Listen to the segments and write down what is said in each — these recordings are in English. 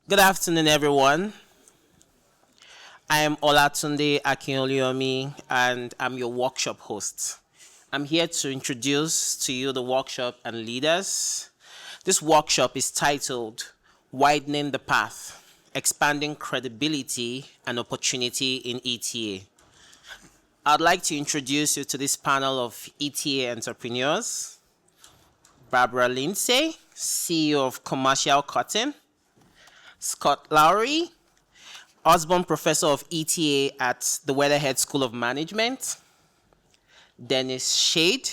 Good afternoon, everyone. I am Olatunde Akinoliomi, and I'm your workshop host. I'm here to introduce to you the workshop and leaders. This workshop is titled Widening the Path, Expanding Credibility and Opportunity in ETA. I'd like to introduce you to this panel of ETA entrepreneurs. Barbara Lindsay, CEO of Commercial Cotton. Scott Lowry, Osborne Professor of ETA at the Weatherhead School of Management. Dennis Shade,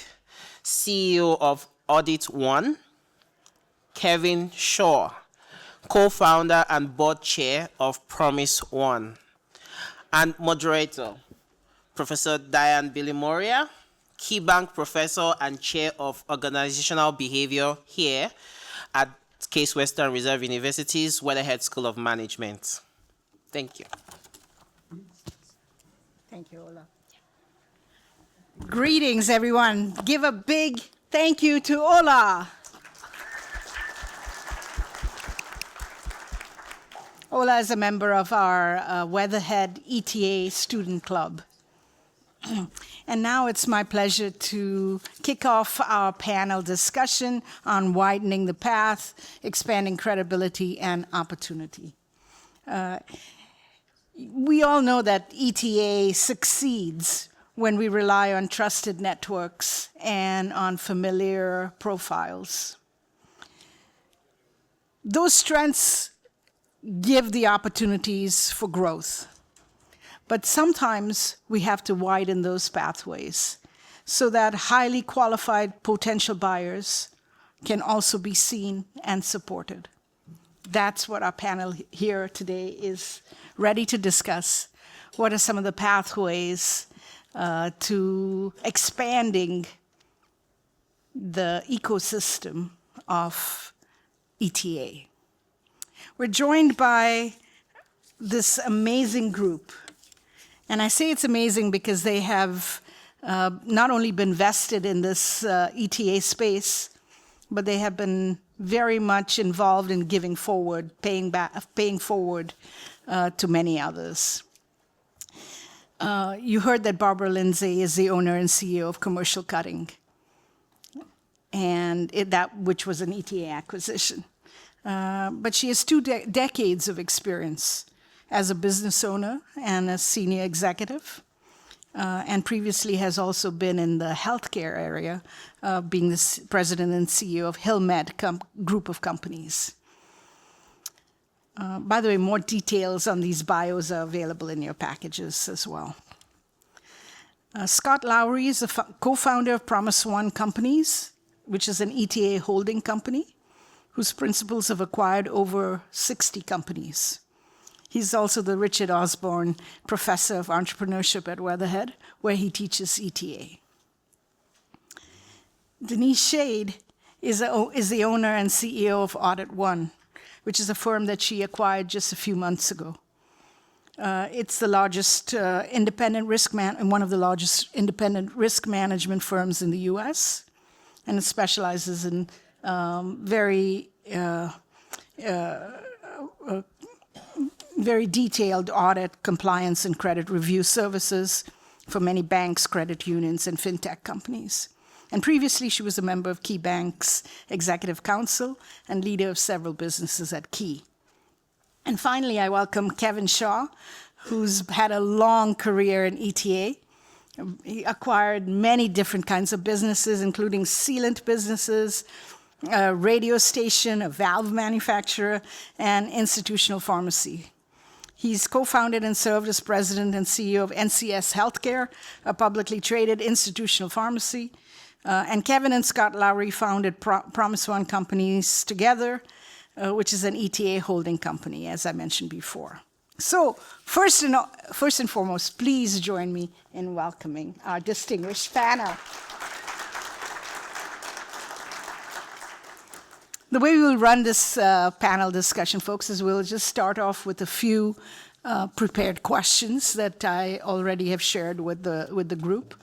CEO of Audit One. Kevin Shaw, co-founder and board chair of Promise One. And moderator, Professor Diane Billy-Moria, KeyBank Professor and Chair of Organizational Behavior here at Case Western Reserve University's Weatherhead School of Management. Thank you. Thank you, Ola. Greetings, everyone. Give a big thank you to Ola. Ola is a member of our Weatherhead ETA Student Club. And now it's my pleasure to kick off our panel discussion on widening the path, expanding credibility and opportunity. We all know that ETA succeeds when we rely on trusted networks and on familiar profiles. Those strengths give the opportunities for growth. But sometimes we have to widen those pathways so that highly qualified potential buyers can also be seen and supported. That's what our panel here today is ready to discuss. What are some of the pathways to expanding the ecosystem of ETA? We're joined by this amazing group. And I say it's amazing because they have not only been vested in this ETA space, but they have been very much involved in giving forward, paying forward to many others. You heard that Barbara Lindsay is the owner and CEO of Commercial Cutting, and which was an ETA acquisition. But she has two decades of experience as a business owner and a senior executive, and previously has also been in the healthcare area, being the president and CEO of HillMed group of companies. By the way, more details on these bios are available in your packages as well. Scott Lowry is a co-founder of Promise One Companies, which is an ETA holding company, whose principals have acquired over 60 companies. He's also the Richard Osborne Professor of Entrepreneurship at Weatherhead, where he teaches ETA. Denise Shade is the owner and CEO of Audit One, which is a firm that she acquired just a few months ago. It's the largest one of the largest independent risk management firms in the U.S., and it specializes in very detailed audit, compliance, and credit review services for many banks, credit unions, and fintech companies. And previously, she was a member of KeyBank's Executive Council and leader of several businesses at Key. And finally, I welcome Kevin Shaw, who's had a long career in ETA. He acquired many different kinds of businesses, including sealant businesses, a radio station, a valve manufacturer, and institutional pharmacy. He's co-founded and served as president and CEO of NCS Healthcare, a publicly traded institutional pharmacy. And Kevin and Scott Lowry founded Promise One Companies together, which is an ETA holding company, as I mentioned before. So first and foremost, please join me in welcoming our distinguished panel. The way we will run this panel discussion, folks, is we'll just start off with a few prepared questions that I already have shared with the group.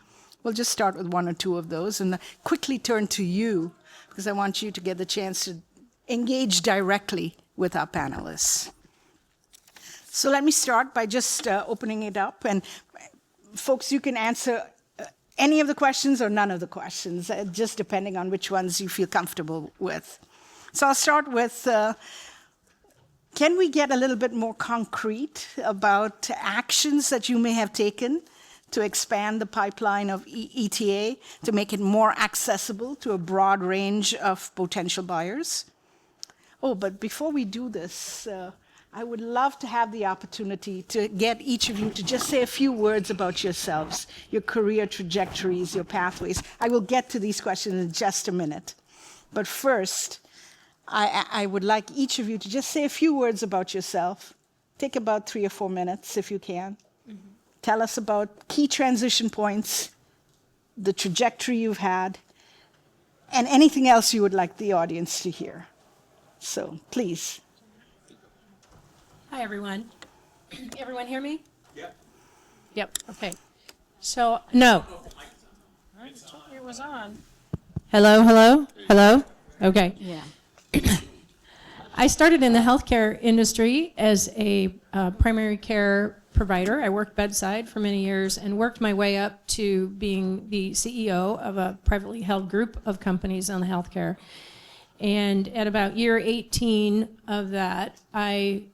We'll just start with one or two of those and quickly turn to you, because I want you to get the chance to engage directly with our panelists. So let me start by just opening it up. And folks, you can answer any of the questions or none of the questions, just depending on which ones you feel comfortable with. So I'll start with, can we get a little bit more concrete about actions that you may have taken to expand the pipeline of ETA to make it more accessible to a broad range of potential buyers? Oh, but before we do this, I would love to have the opportunity to get each of you to just say a few words about yourselves, your career trajectories, your pathways. I will get to these questions in just a minute. But first, I would like each of you to just say a few words about yourself. Take about 3 or 4 minutes if you can. Mm-hmm. Tell us about key transition points, the trajectory you've had, and anything else you would like the audience to hear. So please. Hi, everyone. Everyone hear me? Yep, okay. So, no. I told you it was on. Hello, hello, hello? Okay. Yeah. I started in the healthcare industry as a primary care provider. I worked bedside for many years and worked my way up to being the CEO of a privately held group of companies on the healthcare. And at about year 18 of that, I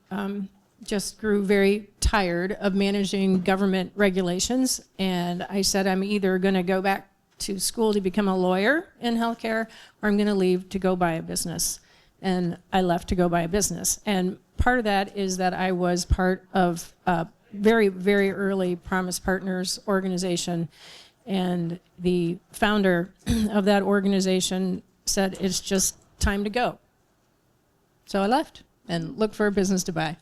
just grew very tired of managing government regulations. And I said, I'm either going to go back to school to become a lawyer in healthcare, or I'm going to leave to go buy a business. And I left to go buy a business. And part of that is that I was part of a very, very early Promise Partners organization. And the founder of that organization said, it's just time to go. So I left and looked for a business to buy.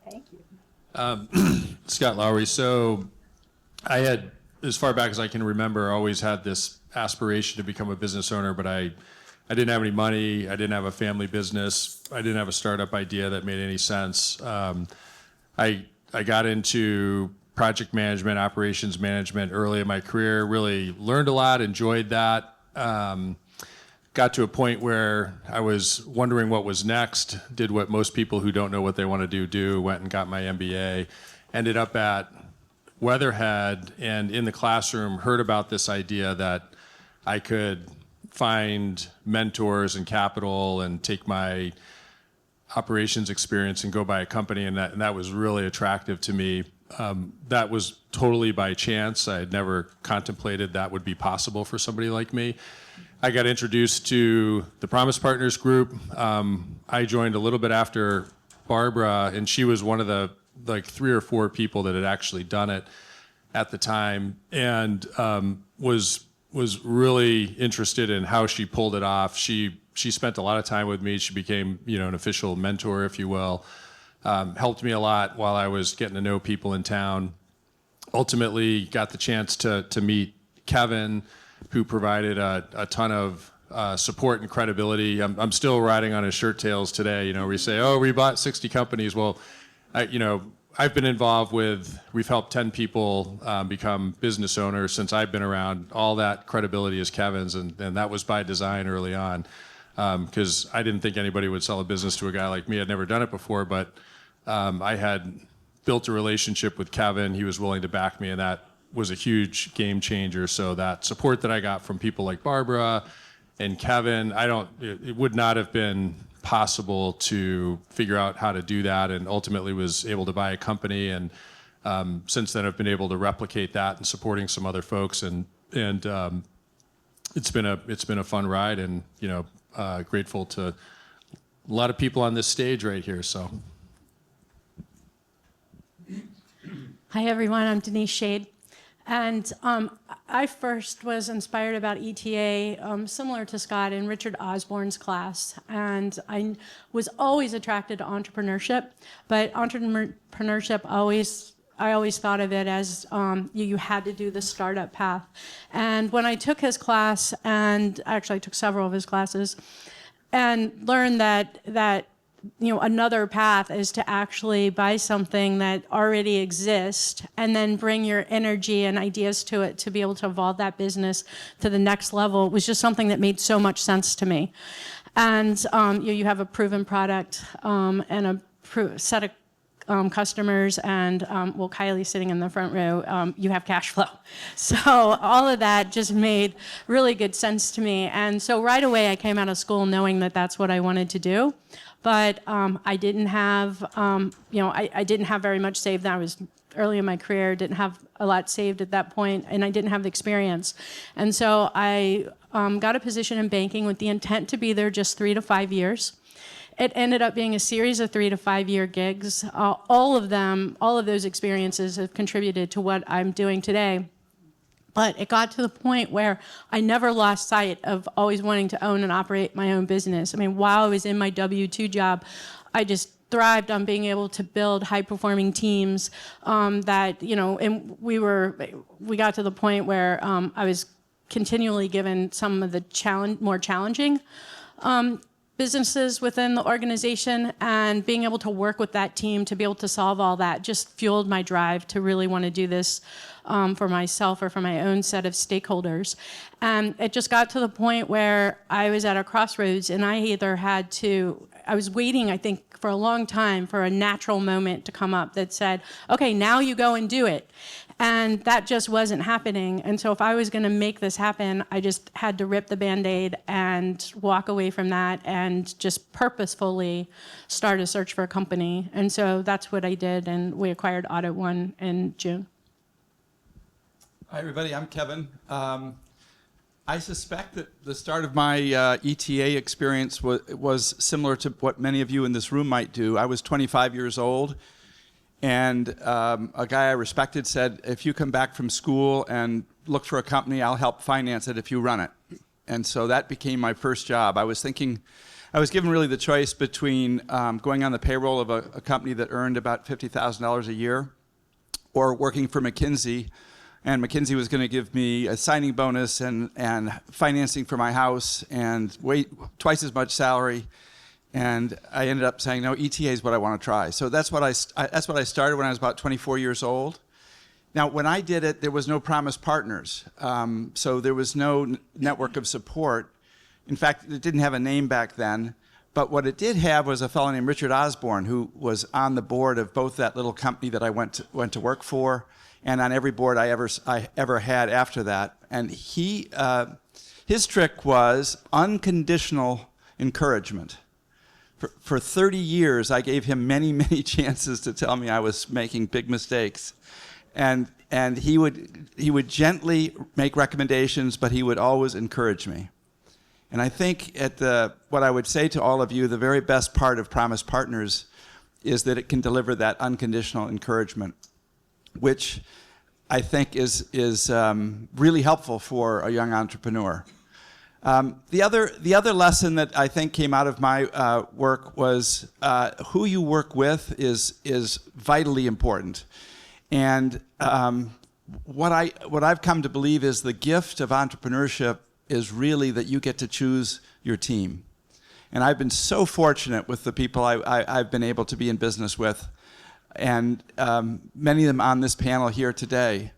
Thank you. Scott Lowry. So I had, as far back as I can remember, always had this aspiration to become a business owner, but I didn't have any money. I didn't have a family business. I didn't have a startup idea that made any sense. I got into project management, operations management early in my career, really learned a lot, enjoyed that. Got to a point where I was wondering what was next, did what most people who don't know what they want to do, went and got my MBA, ended up at Weatherhead, and in the classroom heard about this idea that I could find mentors and capital and take my operations experience and go buy a company, and that was really attractive to me. That was totally by chance. I had never contemplated that would be possible for somebody like me. I got introduced to the Promise Partners group. I joined a little bit after Barbara, and she was one of the 3 or 4 people that had actually done it at the time, and was really interested in how she pulled it off. She spent a lot of time with me. She became, an official mentor, if you will. Helped me a lot while I was getting to know people in town. Ultimately, got the chance to meet Kevin, who provided a ton of support and credibility. I'm still riding on his shirt tails today, where you say, oh, we bought 60 companies. Well, I've been involved with, we've helped 10 people become business owners since I've been around. All that credibility is Kevin's, and that was by design early on, because I didn't think anybody would sell a business to a guy like me. I'd never done it before, but I had built a relationship with Kevin. He was willing to back me, and that was a huge game changer. So that support that I got from people like Barbara and Kevin, it would not have been possible to figure out how to do that, and ultimately was able to buy a company. And since then, I've been able to replicate that and supporting some other folks, and it's been a fun ride, and grateful to a lot of people on this stage right here. So. Hi, everyone. I'm Denise Shade. And I first was inspired about ETA, similar to Scott, in Richard Osborne's class. And I was always attracted to entrepreneurship, but entrepreneurship I always thought of it as you had to do the startup path. And when I took his class, and actually I took several of his classes, and learned that another path is to actually buy something that already exists and then bring your energy and ideas to it to be able to evolve that business to the next level. It was just something that made so much sense to me. And you have a proven product and a set of customers, and well, Kylie's sitting in the front row, you have cash flow. So all of that just made really good sense to me. And so right away I came out of school knowing that that's what I wanted to do. But I didn't have, I didn't have very much saved. I was early in my career, didn't have a lot saved at that point, and I didn't have the experience. And so I got a position in banking with the intent to be there just 3 to 5 years. It ended up being a series of 3 to 5 year gigs. All of those experiences have contributed to what I'm doing today. But it got to the point where I never lost sight of always wanting to own and operate my own business. I mean, while I was in my W-2 job, I just thrived on being able to build high-performing teams that, and we got to the point where I was continually given some of the more challenging businesses within the organization, and being able to work with that team to be able to solve all that just fueled my drive to really want to do this for myself or for my own set of stakeholders. And it just got to the point where I was at a crossroads, and I was waiting, I think, for a long time for a natural moment to come up that said, okay, now you go and do it. And that just wasn't happening. And so if I was going to make this happen, I just had to rip the Band-Aid and walk away from that and just purposefully start a search for a company. And so that's what I did, and we acquired Audit One in June. Hi, everybody. I'm Kevin. I suspect that the start of my ETA experience was similar to what many of you in this room might do. I was 25 years old, and a guy I respected said, if you come back from school and look for a company, I'll help finance it if you run it. And so that became my first job. I was given really the choice between going on the payroll of a company that earned about $50,000 a year, or working for McKinsey. And McKinsey was going to give me a signing bonus and financing for my house and twice as much salary. And I ended up saying, no, ETA is what I want to try. So that's what I started when I was about 24 years old. Now, when I did it, there was no Promise Partners. So there was no network of support. In fact, it didn't have a name back then. But what it did have was a fellow named Richard Osborne, who was on the board of both that little company that I went to work for, and on every board I ever had after that. And his trick was unconditional encouragement. For 30 years, I gave him many, many chances to tell me I was making big mistakes. And he would gently make recommendations, but he would always encourage me. And I think what I would say to all of you, the very best part of Promise Partners is that it can deliver that unconditional encouragement, which I think is really helpful for a young entrepreneur. The other lesson that I think came out of my work was who you work with is vitally important. And what I've come to believe is the gift of entrepreneurship is really that you get to choose your team. And I've been so fortunate with the people I've been able to be in business with, and many of them on this panel here today.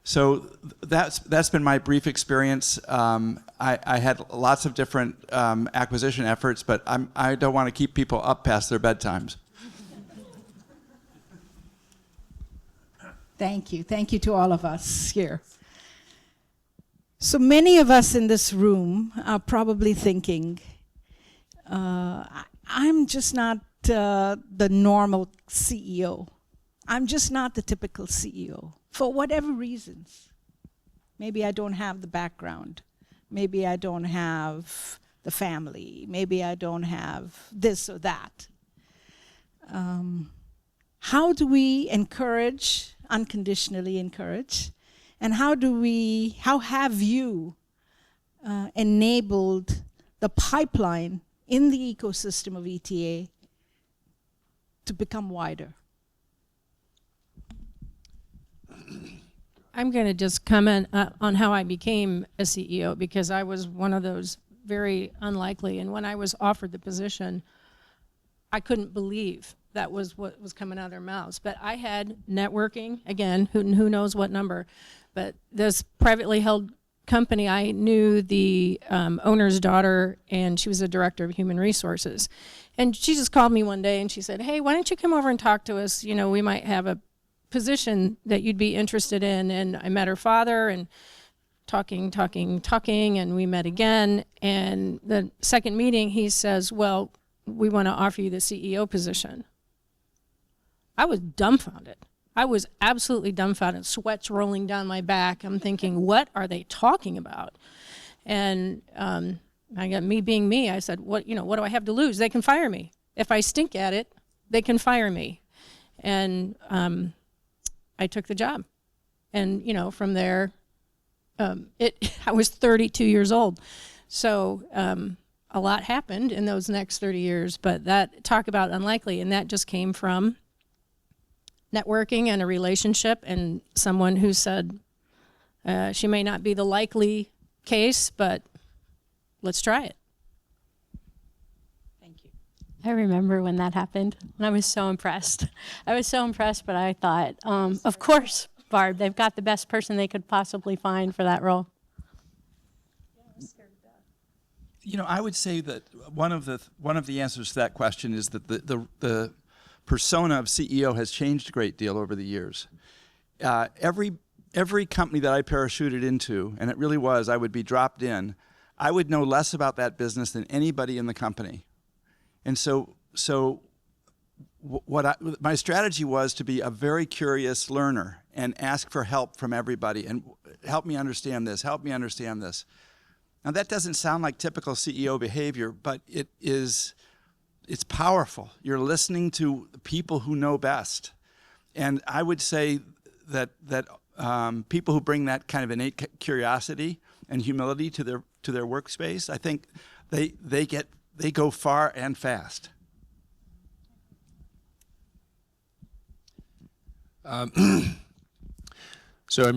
So that's been my brief experience. I had lots of different acquisition efforts, but I don't want to keep people up past their bedtimes. Thank you. Thank you to all of us here. So many of us in this room are probably thinking, I'm just not the normal CEO. I'm just not the typical CEO, for whatever reasons. Maybe I don't have the background. Maybe I don't have the family. Maybe I don't have this or that. How do we encourage, unconditionally encourage? And how have you enabled the pipeline in the ecosystem of ETA to become wider? I'm going to just comment on how I became a CEO, because I was one of those very unlikely. And when I was offered the position, I couldn't believe that was what was coming out of their mouths. But I had networking, again, who knows what number, but this privately held company, I knew the owner's daughter, and she was a director of human resources. And she just called me one day and she said, "Hey, why don't you come over and talk to us? You know, we might have a position that you'd be interested in." And I met her father, and talking, and we met again. And the second meeting, he says, "Well, we want to offer you the CEO position." I was dumbfounded. I was absolutely dumbfounded, sweats rolling down my back. I'm thinking, what are they talking about? And I got, me being me, I said, what do I have to lose? They can fire me. If I stink at it, they can fire me. And I took the job. And, from there, I was 32 years old. So a lot happened in those next 30 years, but talk about unlikely, and that just came from networking and a relationship, and someone who said, she may not be the likely case, but let's try it. Thank you. I remember when that happened, and I was so impressed. I was so impressed, but I thought, of course, Barb, they've got the best person they could possibly find for that role. I would say that one of the answers to that question is that the persona of CEO has changed a great deal over the years. Every company that I parachuted into, and it really was, I would be dropped in, I would know less about that business than anybody in the company. And so my strategy was to be a very curious learner and ask for help from everybody and help me understand this, help me understand this. Now that doesn't sound like typical CEO behavior, but it's powerful. You're listening to people who know best. And I would say that people who bring that kind of innate curiosity and humility to their workspace, I think they go far and fast. So,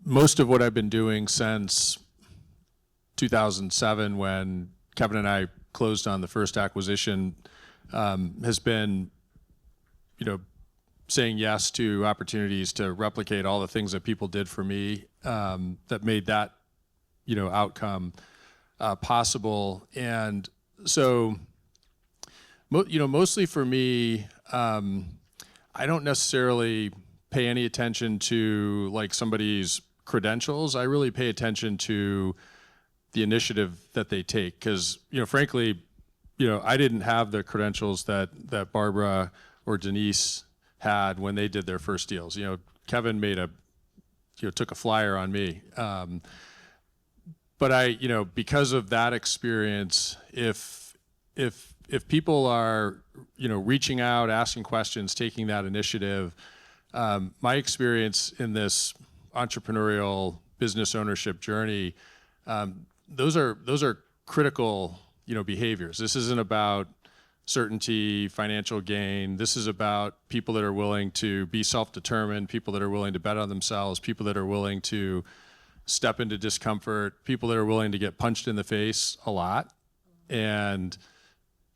most of what I've been doing since 2007, when Kevin and I closed on the first acquisition, has been, saying yes to opportunities to replicate all the things that people did for me, that made that, outcome possible. And so, mostly for me, I don't necessarily pay any attention to like somebody's credentials. I really pay attention to the initiative that they take, because frankly, I didn't have the credentials that Barbara or Denise had when they did their first deals. Kevin took a flyer on me, but I because of that experience, if people are reaching out, asking questions, taking that initiative, my experience in this entrepreneurial business ownership journey, those are critical, behaviors. This isn't about certainty, financial gain. This is about people that are willing to be self-determined, people that are willing to bet on themselves, people that are willing to step into discomfort, people that are willing to get punched in the face a lot and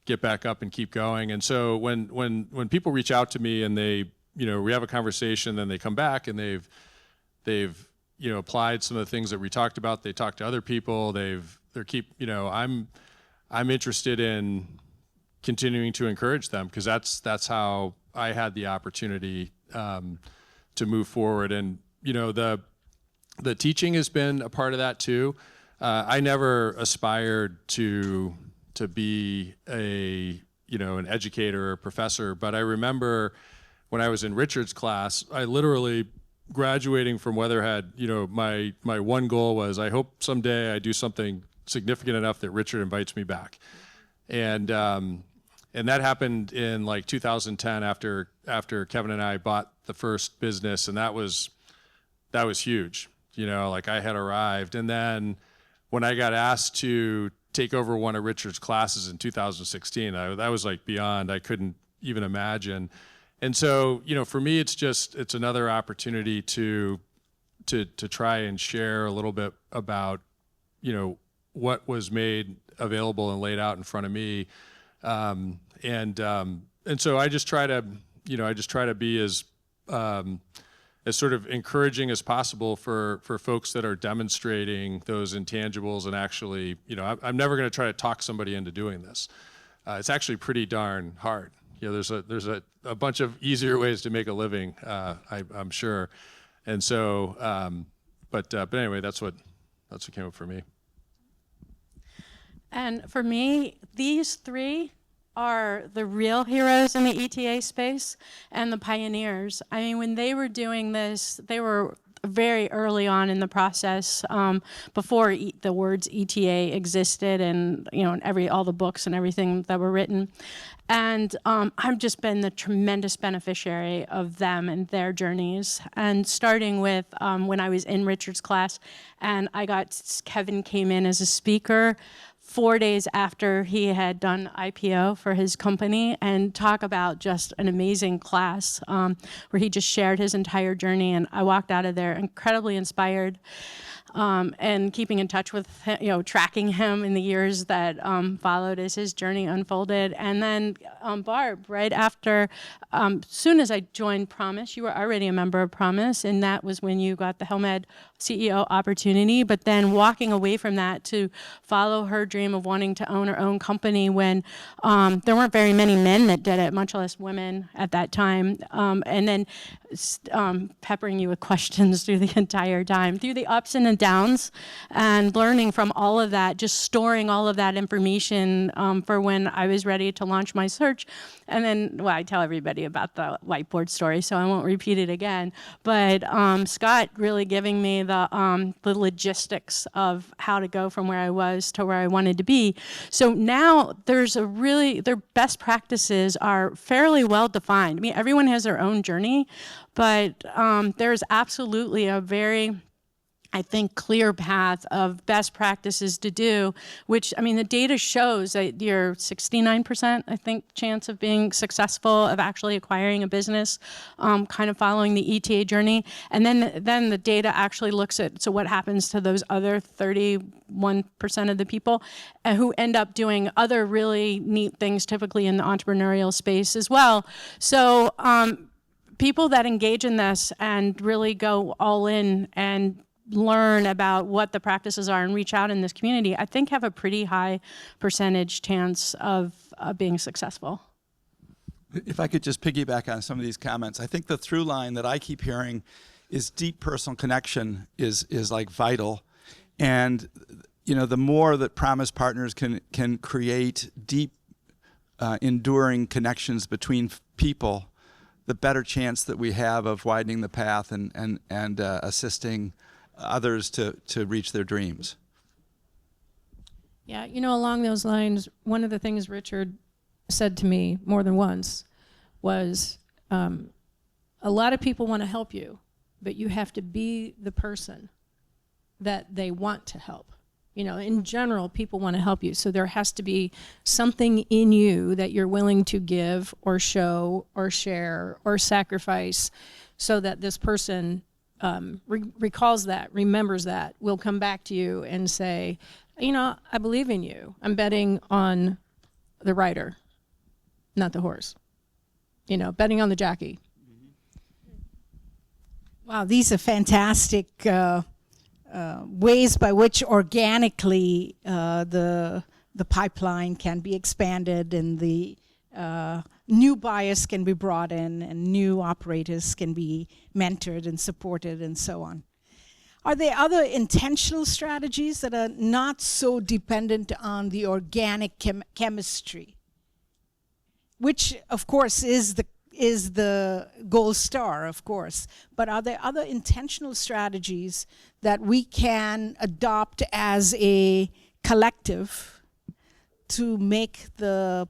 get back up and keep going. And so when people reach out to me and they, we have a conversation, then they come back and they've applied some of the things that we talked about. They talk to other people. I'm interested in continuing to encourage them, because that's how I had the opportunity to move forward. And the teaching has been a part of that too. I never aspired to be an educator or professor, but I remember when I was in Richard's class, I literally, graduating from Weatherhead, my one goal was, I hope someday I do something significant enough that Richard invites me back. And that happened in like 2010 after Kevin and I bought the first business, and that was huge. Like I had arrived. And then when I got asked to take over one of Richard's classes in 2016, that was like beyond, I couldn't even imagine. And so, for me, it's another opportunity to try and share a little bit about, what was made available and laid out in front of me. And so I just try to be as as sort of encouraging as possible for folks that are demonstrating those intangibles and actually, I'm never going to try to talk somebody into doing this. It's actually pretty darn hard. There's a bunch of easier ways to make a living, I'm sure. And so, but anyway, that's what came up for me. And for me, these three are the real heroes in the ETA space and the pioneers. I mean, when they were doing this, they were very early on in the process, before the words ETA existed, and all the books and everything that were written. And I've just been the tremendous beneficiary of them and their journeys. And starting with when I was in Richard's class, and Kevin came in as a speaker 4 days after he had done IPO for his company, and talk about just an amazing class where he just shared his entire journey. And I walked out of there incredibly inspired. And keeping in touch with him, tracking him in the years that followed as his journey unfolded. And then Barb, right after, soon as I joined Promise, you were already a member of Promise, and that was when you got the Helmed CEO opportunity. But then walking away from that to follow her dream of wanting to own her own company when there weren't very many men that did it, much less women at that time. And then peppering you with questions through the entire time, through the ups and the downs, and learning from all of that, just storing all of that information for when I was ready to launch my search. And then, I tell everybody about the whiteboard story, so I won't repeat it again. But Scott really giving me the logistics of how to go from where I was to where I wanted to be. So now their best practices are fairly well defined. I mean, everyone has their own journey, but there's absolutely a very, I think, clear path of best practices to do, which, I mean, the data shows that you're 69%, I think, chance of being successful, of actually acquiring a business, kind of following the ETA journey. And then the data actually looks at, so what happens to those other 31% of the people who end up doing other really neat things, typically in the entrepreneurial space as well. So people that engage in this and really go all in and learn about what the practices are and reach out in this community, I think have a pretty high percentage chance of being successful. If I could just piggyback on some of these comments, I think the through line that I keep hearing is deep personal connection is like vital. And the more that Promise Partners can create deep, enduring connections between people, the better chance that we have of widening the path and assisting others to reach their dreams. Yeah, along those lines, one of the things Richard said to me more than once was, a lot of people want to help you, but you have to be the person that they want to help. In general, people want to help you. So there has to be something in you that you're willing to give or show or share or sacrifice so that this person recalls that, remembers that, will come back to you and say, I believe in you. I'm betting on the rider, not the horse. Betting on the jockey. Wow, these are fantastic ways by which organically the pipeline can be expanded, and the new buyers can be brought in, and new operators can be mentored and supported, and so on. Are there other intentional strategies that are not so dependent on the organic chemistry, which, of course, is the gold star, of course, but are there other intentional strategies that we can adopt as a collective to make the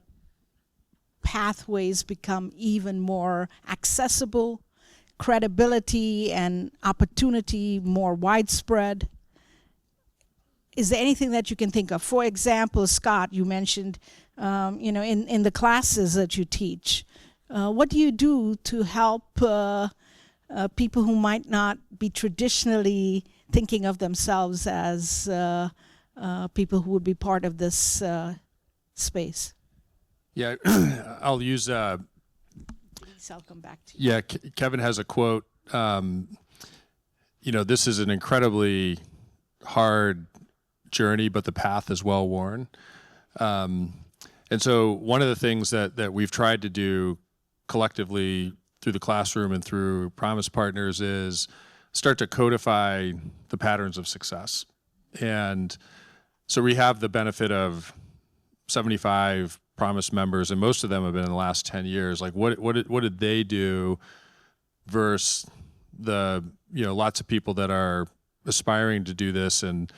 pathways become even more accessible, credibility and opportunity more widespread? Is there anything that you can think of? For example, Scott, you mentioned, in the classes that you teach, what do you do to help people who might not be traditionally thinking of themselves as people who would be part of this space? Yeah, I'll use. Please, I'll come back to you. Yeah, Kevin has a quote this is an incredibly hard journey, but the path is well worn. And so one of the things that we've tried to do collectively through the classroom and through Promise Partners is start to codify the patterns of success. And so we have the benefit of 75 Promise members, and most of them have been in the last 10 years. Like what did they do versus the, lots of people that are aspiring to do this. And,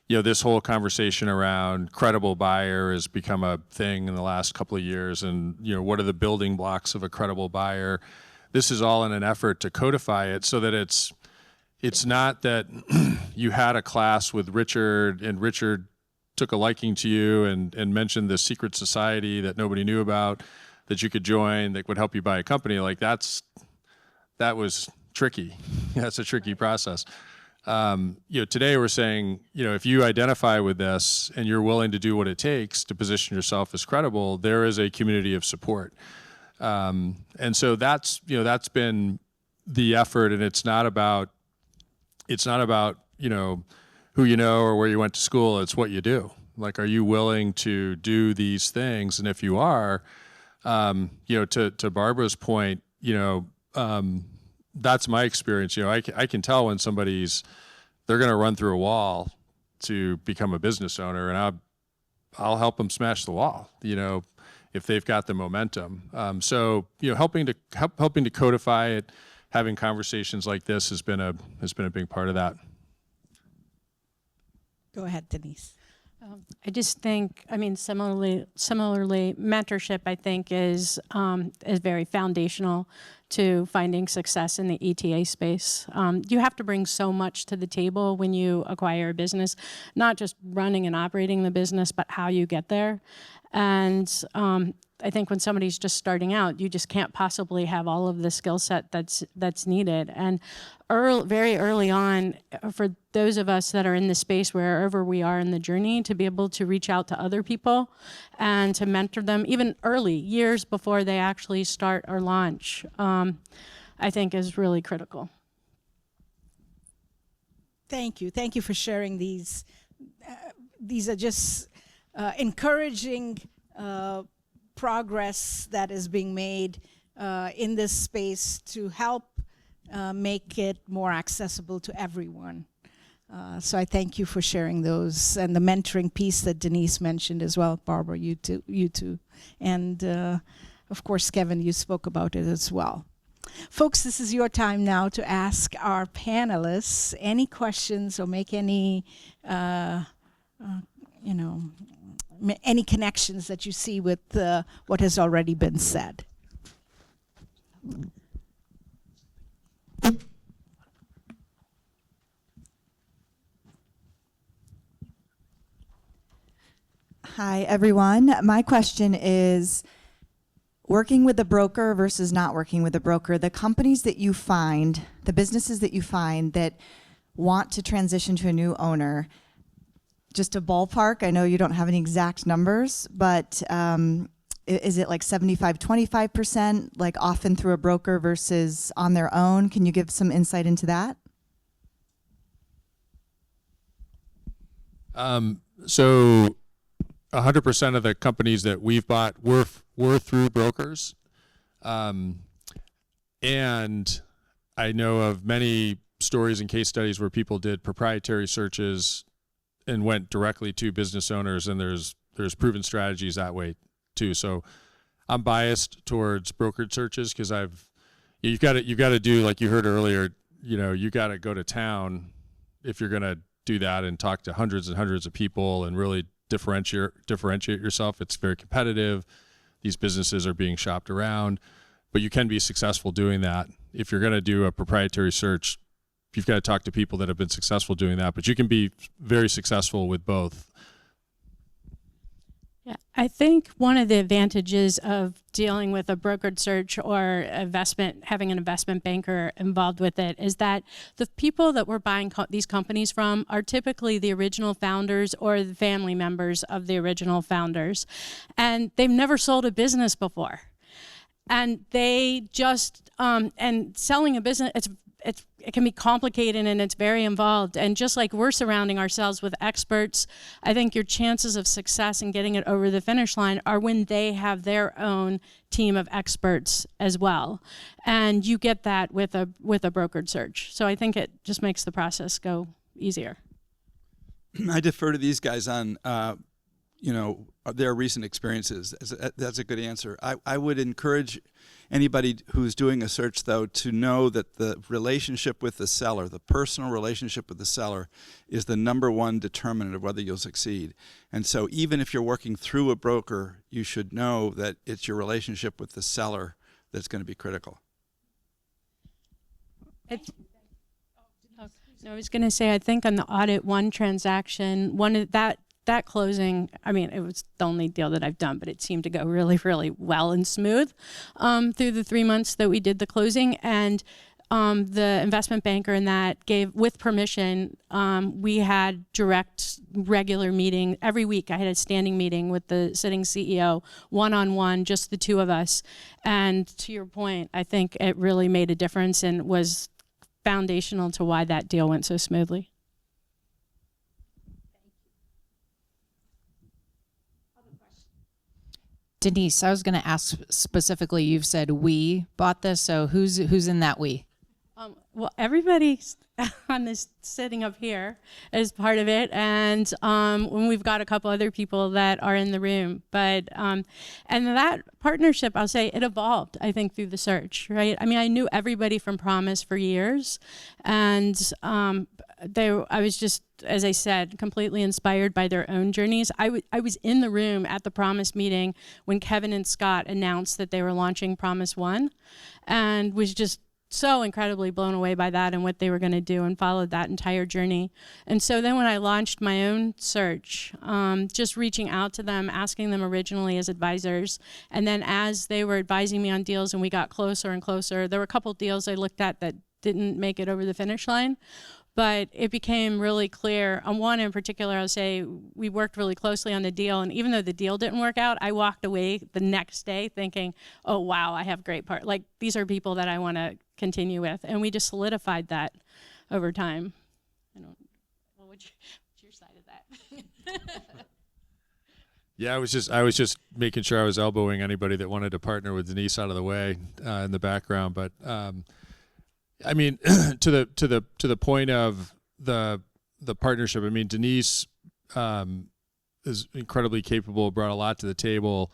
this whole conversation around credible buyer has become a thing in the last couple of years. And, what are the building blocks of a credible buyer? This is all in an effort to codify it so that it's not that you had a class with Richard and Richard took a liking to you and mentioned this secret society that nobody knew about that you could join that would help you buy a company. Like that was tricky. That's a tricky process. Today we're saying, if you identify with this and you're willing to do what it takes to position yourself as credible, there is a community of support. And so that's been the effort, and it's not about who you know or where you went to school. It's what you do. Like, are you willing to do these things? And if you are, to Barbara's point, that's my experience. I can tell when they're going to run through a wall to become a business owner, and I'll help them smash the wall, if they've got the momentum. So helping to codify it, having conversations like this has been a big part of that. Go ahead, Denise. I just think, similarly, mentorship, I think, is very foundational to finding success in the ETA space. You have to bring so much to the table when you acquire a business, not just running and operating the business, but how you get there. And I think when somebody's just starting out, you just can't possibly have all of the skill set that's needed. And very early on, for those of us that are in the space wherever we are in the journey, to be able to reach out to other people and to mentor them even early, years before they actually start or launch, I think is really critical. Thank you. Thank you for sharing these. These are just encouraging progress that is being made in this space to help make it more accessible to everyone. So I thank you for sharing those, and the mentoring piece that Denise mentioned as well. Barbara, you too. And of course, Kevin, you spoke about it as well. Folks, this is your time now to ask our panelists any questions or make any, any connections that you see with what has already been said. Hi, everyone. My question is, working with a broker versus not working with a broker, the companies that you find, the businesses that you find that want to transition to a new owner, just a ballpark, I know you don't have any exact numbers, but is it like 75-25%, like often through a broker versus on their own? Can you give some insight into that? So 100% of the companies that we've bought were through brokers. And I know of many stories and case studies where people did proprietary searches and went directly to business owners, and there's proven strategies that way too. So I'm biased towards brokered searches because you've got to do, like you heard earlier, you got to go to town if you're going to do that and talk to hundreds and hundreds of people and really differentiate yourself. It's very competitive. These businesses are being shopped around, but you can be successful doing that. If you're going to do a proprietary search, you've got to talk to people that have been successful doing that, but you can be very successful with both. Yeah, I think one of the advantages of dealing with a brokered search or having an investment banker involved with it is that the people that we're buying these companies from are typically the original founders or the family members of the original founders. And they've never sold a business before. And they just, and selling a business, it can be complicated and it's very involved. And just like we're surrounding ourselves with experts, I think your chances of success in getting it over the finish line are when they have their own team of experts as well. And you get that with a brokered search. So I think it just makes the process go easier. I defer to these guys on, their recent experiences. That's a good answer. I would encourage anybody who's doing a search, though, to know that the relationship with the seller, the personal relationship with the seller, is the number one determinant of whether you'll succeed. And so even if you're working through a broker, you should know that it's your relationship with the seller that's going to be critical. No, I was going to say, I think on the audit one transaction, that closing, I mean, it was the only deal that I've done, but it seemed to go really, really well and smooth through the 3 months that we did the closing. And the investment banker in that gave, with permission, we had direct, regular meeting every week. I had a standing meeting with the sitting CEO, one-on-one, just the two of us. And to your point, I think it really made a difference and was foundational to why that deal went so smoothly. Denise, I was going to ask specifically, you've said we bought this, so who's in that we? Well, everybody on this sitting up here is part of it, and when we've got a couple other people that are in the room. But and that partnership, I'll say, it evolved, I think, through the search, right? I mean, I knew everybody from Promise for years, and I was just, as I said, completely inspired by their own journeys. I was in the room at the Promise meeting when Kevin and Scott announced that they were launching Promise One, and was just so incredibly blown away by that and what they were going to do, and followed that entire journey. And so then when I launched my own search, just reaching out to them, asking them originally as advisors, and then as they were advising me on deals and we got closer and closer, there were a couple deals I looked at that didn't make it over the finish line. But it became really clear, on one in particular, I'll say, we worked really closely on the deal, and even though the deal didn't work out, I walked away the next day thinking, oh wow, I have great like, these are people that I want to continue with, and we just solidified that over time. What's your side of that? Yeah, I was just making sure I was elbowing anybody that wanted to partner with Denise out of the way in the background, but I mean, to the point of the partnership. I mean, Denise is incredibly capable, brought a lot to the table,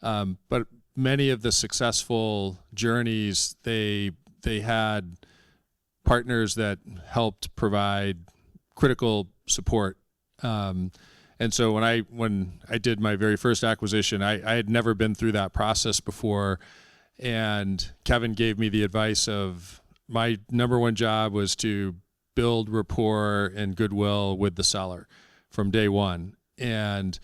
but many of the successful journeys, they had partners that helped provide critical support. And so when I did my very first acquisition, I had never been through that process before, and Kevin gave me the advice of, my number one job was to build rapport and goodwill with the seller from day one. And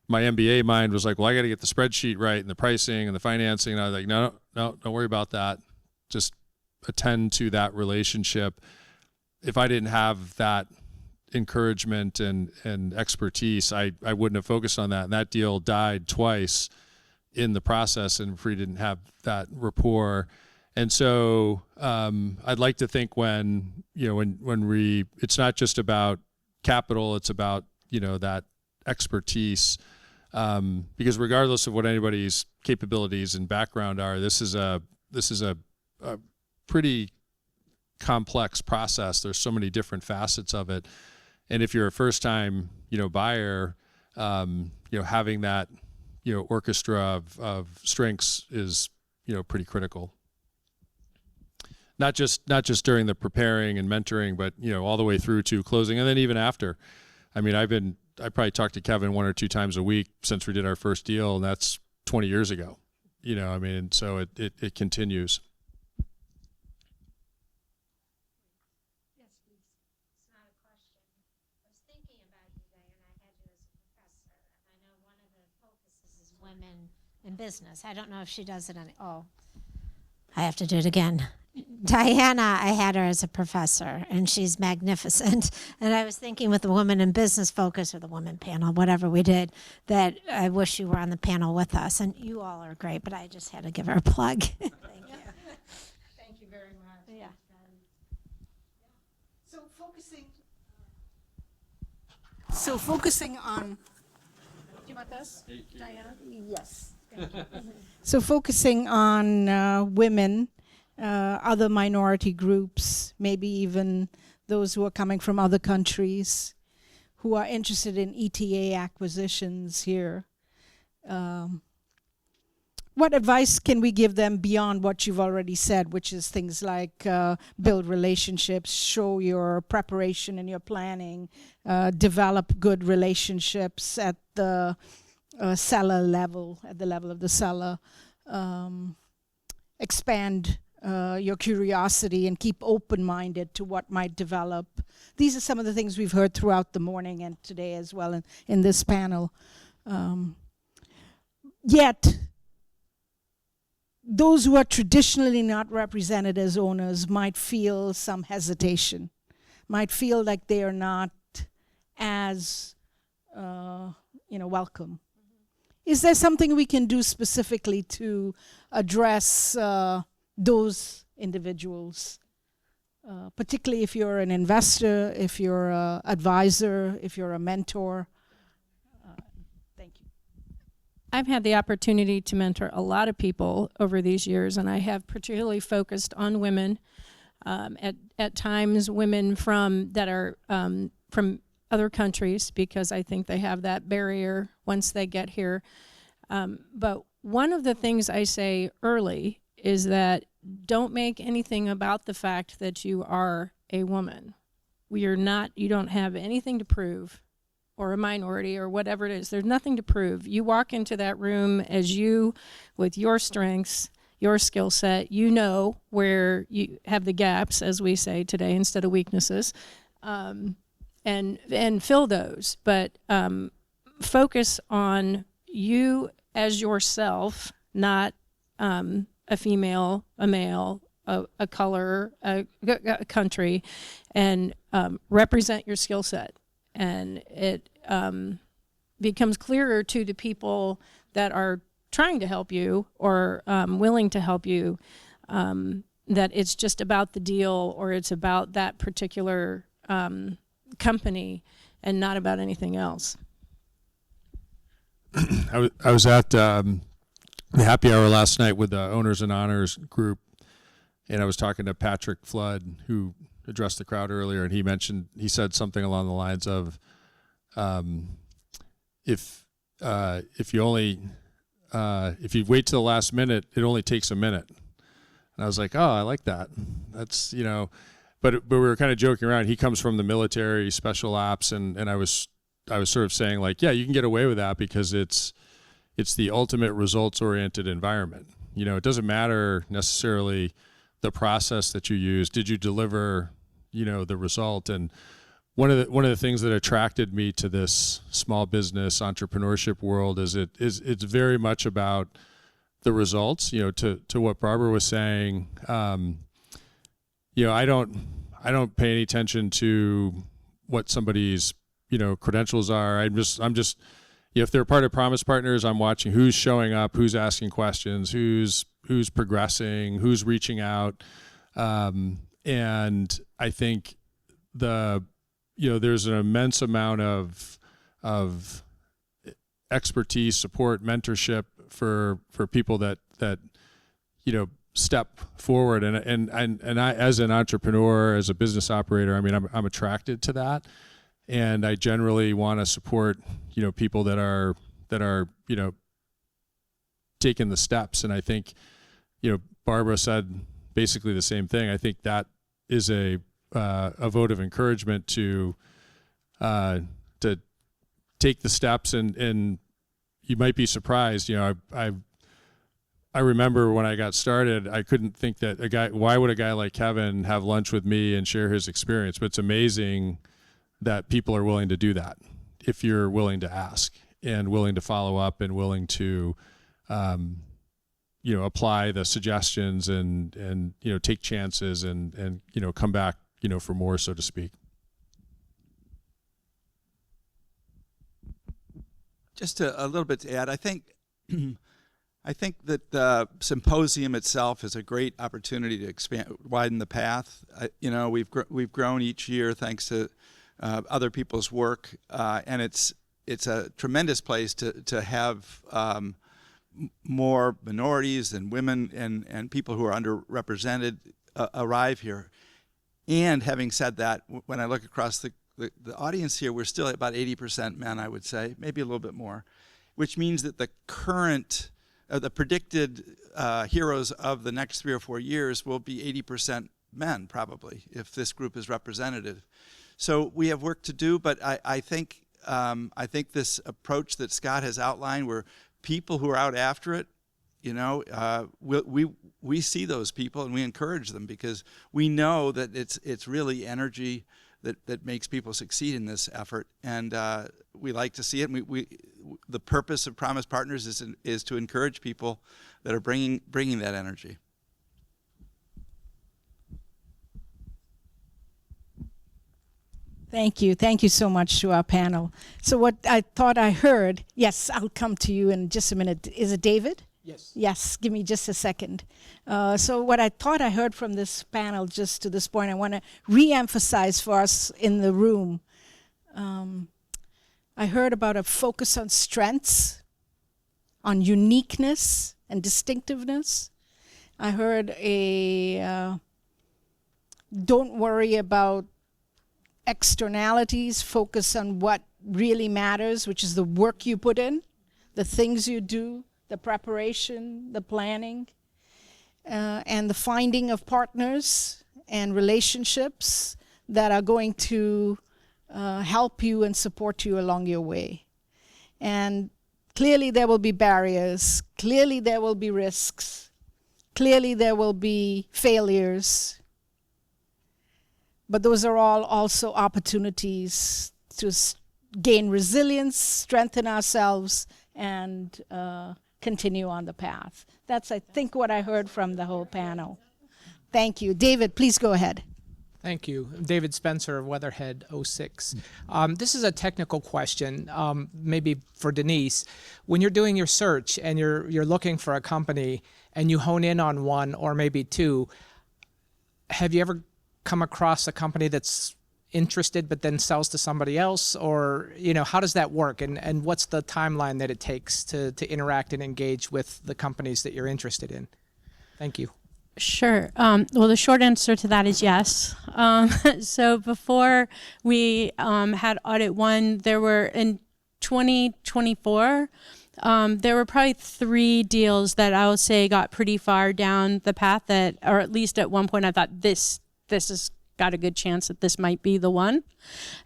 my MBA mind was like, well, I got to get the spreadsheet right and the pricing and the financing. And I was like, no, don't worry about that. Just attend to that relationship. If I didn't have that encouragement and expertise, I wouldn't have focused on that. And that deal died twice in the process, and if we didn't have that rapport. And so I'd like to think when it's not just about capital, it's about, that expertise, because regardless of what anybody's capabilities and background are, this is a pretty complex process. There's so many different facets of it. And if you're a first time, buyer, having that, orchestra of strengths is, pretty critical. Not just during the preparing and mentoring, but all the way through to closing, and then even after. I mean, I probably talked to Kevin 1 or 2 times a week since we did our first deal, and that's 20 years ago. So it continues. Yes, please. It's not a question. I was thinking about you, Diana. I had you as a professor, and I know one of the focuses is women in business. I don't know if she does it I have to do it again. Diana, I had her as a professor, and she's magnificent. And I was thinking with the Women in Business focus, or the women panel, whatever we did, that I wish you were on the panel with us. And you all are great, but I just had to give her a plug. Thank you. Thank you very much. Yeah. So focusing on. Do you want this, Diana? Yes. So focusing on women, other minority groups, maybe even those who are coming from other countries, who are interested in ETA acquisitions here. What advice can we give them beyond what you've already said, which is things like build relationships, show your preparation and your planning, develop good relationships at the seller level, at the level of the seller, expand your curiosity and keep open-minded to what might develop. These are some of the things we've heard throughout the morning and today as well in this panel. Yet, those who are traditionally not represented as owners might feel some hesitation, might feel like they are not as welcome. Is there something we can do specifically to address those individuals, particularly if you're an investor, if you're an advisor, if you're a mentor? Thank you. I've had the opportunity to mentor a lot of people over these years, and I have particularly focused on women. At times, women that are from other countries, because I think they have that barrier once they get here. But one of the things I say early is that don't make anything about the fact that you are a woman. You don't have anything to prove, or a minority, or whatever it is. There's nothing to prove. You walk into that room as you, with your strengths, your skill set, you know where you have the gaps, as we say today, instead of weaknesses, and fill those. But focus on you as yourself, not a female, a male, a color, a country, and represent your skill set. And it becomes clearer to the people that are trying to help you or willing to help you that it's just about the deal, or it's about that particular company and not about anything else. I was at the happy hour last night with the Owners and Honors group, and I was talking to Patrick Flood, who addressed the crowd earlier, and he said something along the lines of, if you wait till the last minute, it only takes a minute. And I was like, oh, I like that. That's, but we were kind of joking around. He comes from the military, special ops, and I was sort of saying, like, yeah, you can get away with that because it's the ultimate results-oriented environment. It doesn't matter necessarily the process that you use. Did you deliver, the result? And one of the things that attracted me to this small business entrepreneurship world is it's very much about the results. To what Barbara was saying, I don't pay any attention to what somebody's credentials are. I'm just if they're part of Promise Partners, I'm watching who's showing up, who's asking questions, who's progressing, who's reaching out, and I think there's an immense amount of expertise, support, mentorship for people that step forward, and I, as an entrepreneur, as a business operator, I mean, I'm attracted to that, and I generally want to support people that are taking the steps. And I think Barbara said basically the same thing. I think that is a vote of encouragement to take the steps, and you might be surprised. I remember when I got started, I couldn't think that why would a guy like Kevin have lunch with me and share his experience? But it's amazing that people are willing to do that if you're willing to ask and willing to follow up and willing to apply the suggestions and take chances and come back for more, so to speak. Just a little bit to add, I think I think that the symposium itself is a great opportunity to widen the path. We've grown each year thanks to other people's work, and it's a tremendous place to have more minorities and women and people who are underrepresented arrive here. And having said that, when I look across the audience here, we're still at about 80% men, I would say, maybe a little bit more, which means that the current, the predicted heroes of the next 3 or 4 years will be 80% men, probably, if this group is representative. So we have work to do, but I think this approach that Scott has outlined, where people who are out after it, we see those people and we encourage them, because we know that it's really energy that makes people succeed in this effort, and we like to see it. And the purpose of Promise Partners is to encourage people that are bringing that energy. Thank you. Thank you so much to our panel. So what I thought I heard, yes, I'll come to you in just a minute. Is it David? Yes. Yes, give me just a second. So what I thought I heard from this panel just to this point, I want to re-emphasize for us in the room. I heard about a focus on strengths, on uniqueness and distinctiveness. I heard don't worry about externalities, focus on what really matters, which is the work you put in, the things you do, the preparation, the planning, and the finding of partners and relationships that are going to help you and support you along your way. And clearly there will be barriers, clearly there will be risks, clearly there will be failures, but those are all also opportunities to gain resilience, strengthen ourselves, and continue on the path. That's, I think, what I heard from the whole panel. Thank you. David, please go ahead. Thank you. David Spencer of Weatherhead 06. This is a technical question, maybe for Denise. When you're doing your search and you're looking for a company and you hone in on one or maybe two, have you ever come across a company that's interested but then sells to somebody else? Or, how does that work? And what's the timeline that it takes to interact and engage with the companies that you're interested in? Thank you. Sure. Well, the short answer to that is yes. So before we had Audit 1, there were, in 2024, there were probably 3 deals that I would say got pretty far down the path that, or at least at one point I thought this has got a good chance that this might be the one.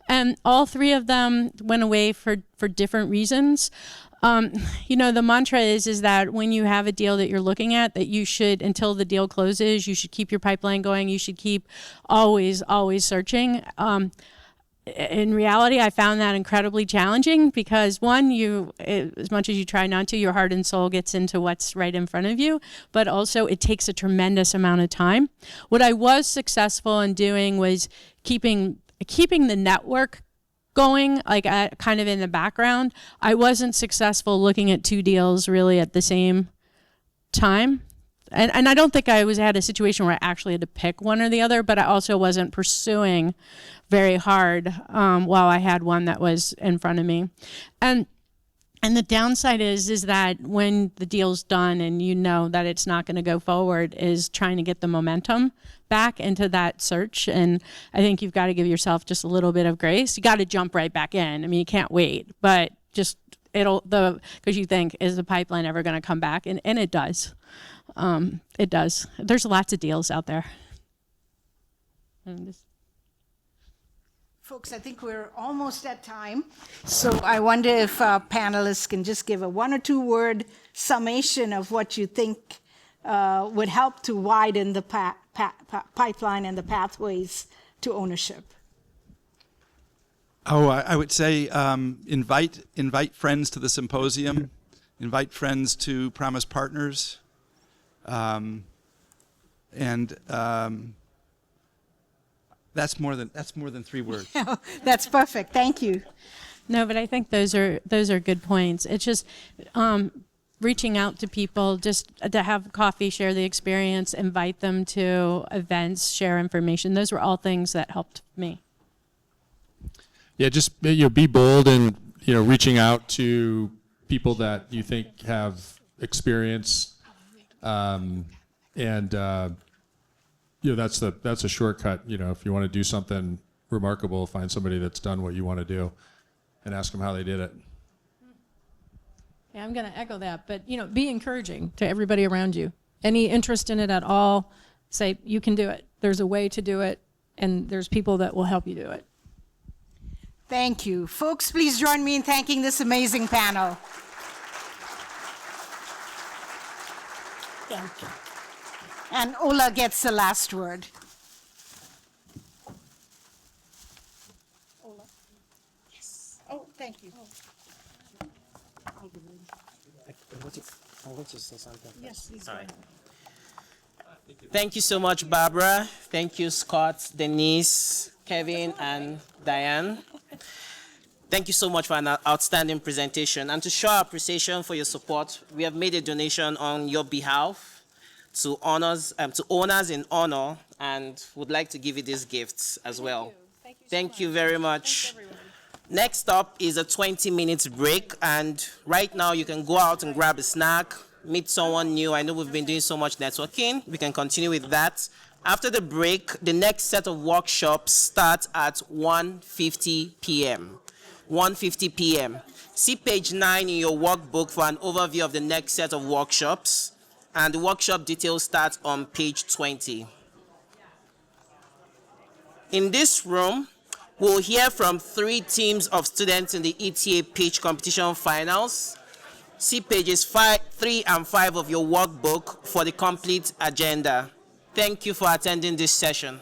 And all 3 of them went away for different reasons. The mantra is that when you have a deal that you're looking at, that you should, until the deal closes, you should keep your pipeline going. You should keep always searching. In reality, I found that incredibly challenging because, one, as much as you try not to, your heart and soul gets into what's right in front of you, but also it takes a tremendous amount of time. What I was successful in doing was keeping the network going, kind of in the background. I wasn't successful looking at 2 deals really at the same time. And I don't think I had a situation where I actually had to pick one or the other, but I also wasn't pursuing very hard while I had one that was in front of me. And the downside is that when the deal's done and you know that it's not going to go forward, is trying to get the momentum back into that search. And I think you've got to give yourself just a little bit of grace. You got to jump right back in. I mean, you can't wait, but just because you think, is the pipeline ever going to come back? And it does. It does. There's lots of deals out there. Folks, I think we're almost at time. So I wonder if our panelists can just give a 1 or 2 word summation of what you think would help to widen the pipeline and the pathways to ownership. Oh, I would say invite friends to the symposium, invite friends to Promise Partners, and that's more than 3 words. That's perfect. Thank you. No, but I think those are good points. It's just reaching out to people just to have coffee, share the experience, invite them to events, share information. Those were all things that helped me. Yeah, just be bold and reaching out to people that you think have experience, and that's a shortcut. If you want to do something remarkable, find somebody that's done what you want to do, and ask them how they did it. Yeah, I'm going to echo that, but be encouraging to everybody around you. Any interest in it at all, say you can do it. There's a way to do it, and there's people that will help you do it. Thank you. Folks, please join me in thanking this amazing panel. Thank you. And Ola gets the last word. Ola. Yes. Oh, thank you. I want to say something. Yes, please. All right. Thank you so much, Barbara. Thank you, Scott, Denise, Kevin, and Diane. Thank you so much for an outstanding presentation. And to show our appreciation for your support, we have made a donation on your behalf to owners in honor, and would like to give you these gifts as well. Thank you very much. Next up is a 20-minute break, and right now you can go out and grab a snack, meet someone new. I know we've been doing so much networking. We can continue with that. After the break, the next set of workshops starts at 1:50 p.m. 1:50 p.m. See page 9 in your workbook for an overview of the next set of workshops, and the workshop details start on page 20. In this room, we'll hear from 3 teams of students in the ETA pitch competition finals. See pages 3 and 5 of your workbook for the complete agenda. Thank you for attending this session.